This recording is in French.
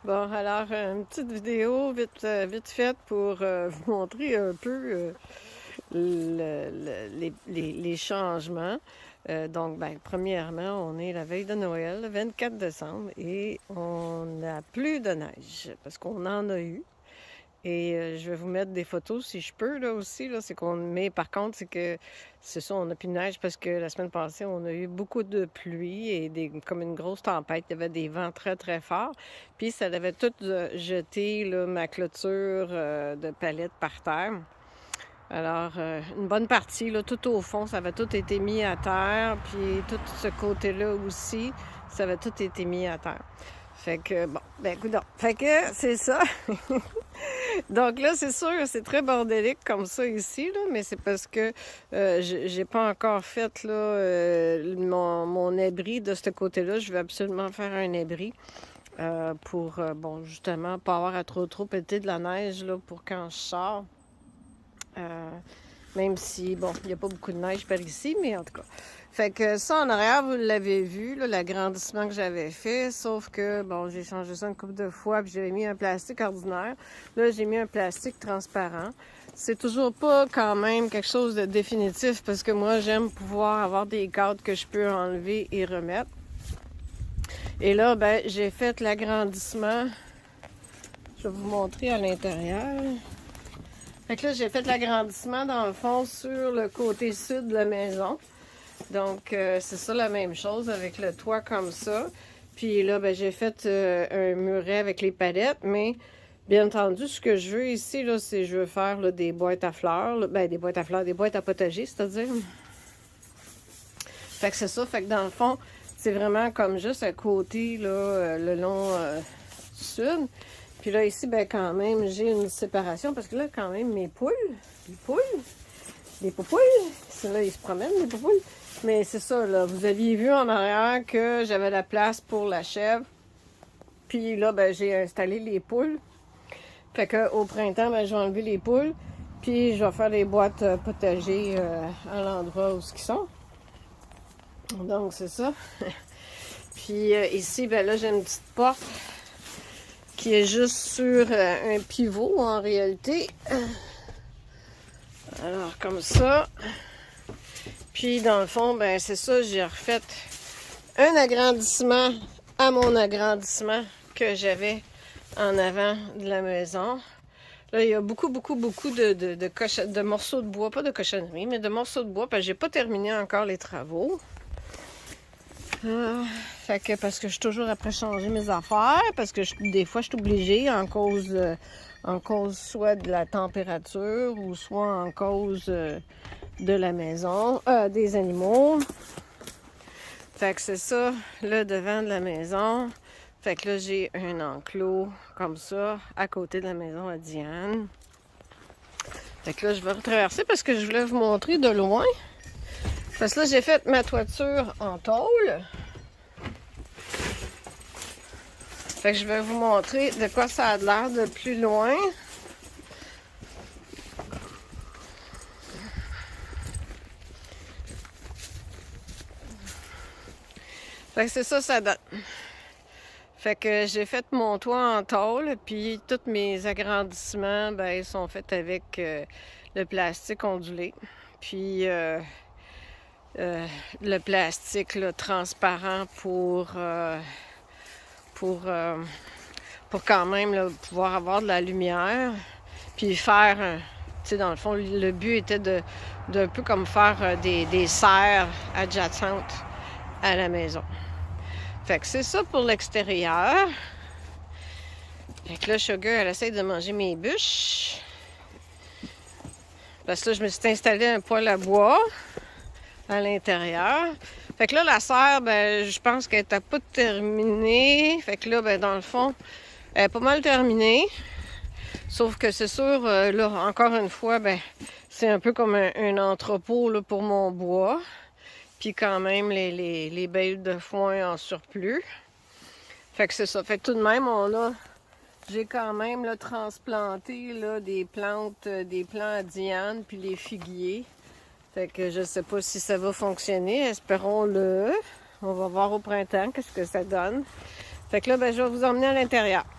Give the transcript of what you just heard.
Bon, alors, une petite vidéo vite faite pour vous montrer un peu les changements. Donc, ben, premièrement, on est la veille de Noël, le 24 décembre, et on n'a plus de neige parce qu'on en a eu. Et je vais vous mettre des photos si je peux, là aussi. Là, c'est qu'on... Mais par contre, c'est ça, on n'a plus de neige parce que la semaine passée, on a eu beaucoup de pluie et comme une grosse tempête. Il y avait des vents très, très forts. Puis ça avait tout jeté là, ma clôture de palettes par terre. Alors, une bonne partie, là, tout au fond, ça avait tout été mis à terre. Puis tout ce côté-là aussi, ça avait tout été mis à terre. Fait que, bon, ben, écoute, fait que c'est ça. Donc là, c'est sûr, c'est très bordélique comme ça ici, là, mais c'est parce que j'ai pas encore fait là, mon abri de ce côté-là. Je vais absolument faire un abri pour, bon, justement, pas avoir à trop péter de la neige là, pour quand je sors. Même si, bon, il n'y a pas beaucoup de neige par ici, mais en tout cas. Fait que ça, en arrière, vous l'avez vu, là, l'agrandissement que j'avais fait, sauf que, bon, j'ai changé ça une couple de fois, puis j'avais mis un plastique ordinaire. Là, j'ai mis un plastique transparent. C'est toujours pas quand même quelque chose de définitif, parce que moi, j'aime pouvoir avoir des cadres que je peux enlever et remettre. Et là, ben, j'ai fait l'agrandissement. Je vais vous montrer à l'intérieur. Fait que là, j'ai fait l'agrandissement dans le fond sur le côté sud de la maison. Donc, c'est ça la même chose avec le toit comme ça. Puis là, ben, j'ai fait un muret avec les palettes, mais bien entendu, ce que je veux ici, là, c'est je veux faire là, des boîtes à fleurs. Là, ben, des boîtes à fleurs, des boîtes à potager, c'est-à-dire. Fait que c'est ça. Fait que dans le fond, c'est vraiment comme juste à côté, là, le long du sud. Puis là, ici, ben quand même, j'ai une séparation parce que là, quand même, mes poules, les poupouilles, là, ils se promènent, les poupouilles. Mais c'est ça, là, vous aviez vu en arrière que j'avais la place pour la chèvre. Puis là, ben, j'ai installé les poules. Fait qu'au printemps, ben, je vais enlever les poules. Puis je vais faire des boîtes potager à l'endroit où ils sont. Donc, c'est ça. Puis ici, ben là, j'ai une petite porte qui est juste sur un pivot en réalité. Alors, comme ça. Puis, dans le fond, ben c'est ça, j'ai refait un agrandissement à mon agrandissement que j'avais en avant de la maison. Là, il y a beaucoup de morceaux de bois, pas de cochonnerie, mais de morceaux de bois, parce que j'ai pas terminé encore les travaux. Fait que parce que je suis toujours après changer mes affaires, parce que des fois je suis obligée en cause soit de la température ou soit en cause de la maison, des animaux. Fait que c'est ça, le devant de la maison. Fait que là j'ai un enclos comme ça à côté de la maison à Diane. Fait que là je vais retraverser parce que je voulais vous montrer de loin. Parce que là j'ai fait ma toiture en tôle. Fait que je vais vous montrer de quoi ça a l'air de plus loin. Fait que c'est ça, ça donne. Fait que j'ai fait mon toit en tôle, puis tous mes agrandissements, ben, ils sont faits avec le plastique ondulé. Puis le plastique là, transparent pour quand même là, pouvoir avoir de la lumière, puis faire, tu sais, dans le fond, le but était d'un peu comme faire des serres adjacentes à la maison. Fait que c'est ça pour l'extérieur. Fait que là, Sugar, elle essaie de manger mes bûches. Parce que là, je me suis installé un poêle à bois à l'intérieur. Fait que là, la serre, ben, je pense qu'elle n'est pas terminée. Fait que là, ben, dans le fond, elle est pas mal terminée. Sauf que c'est sûr, là, encore une fois, ben, c'est un peu comme un entrepôt là, pour mon bois. Puis quand même, les bêtes de foin en surplus. Fait que c'est ça. Fait que tout de même, j'ai quand même là, transplanté là, des plants à Diane, puis les figuiers. Fait que je sais pas si ça va fonctionner. Espérons-le. On va voir au printemps qu'est-ce que ça donne. Fait que là, ben, je vais vous emmener à l'intérieur.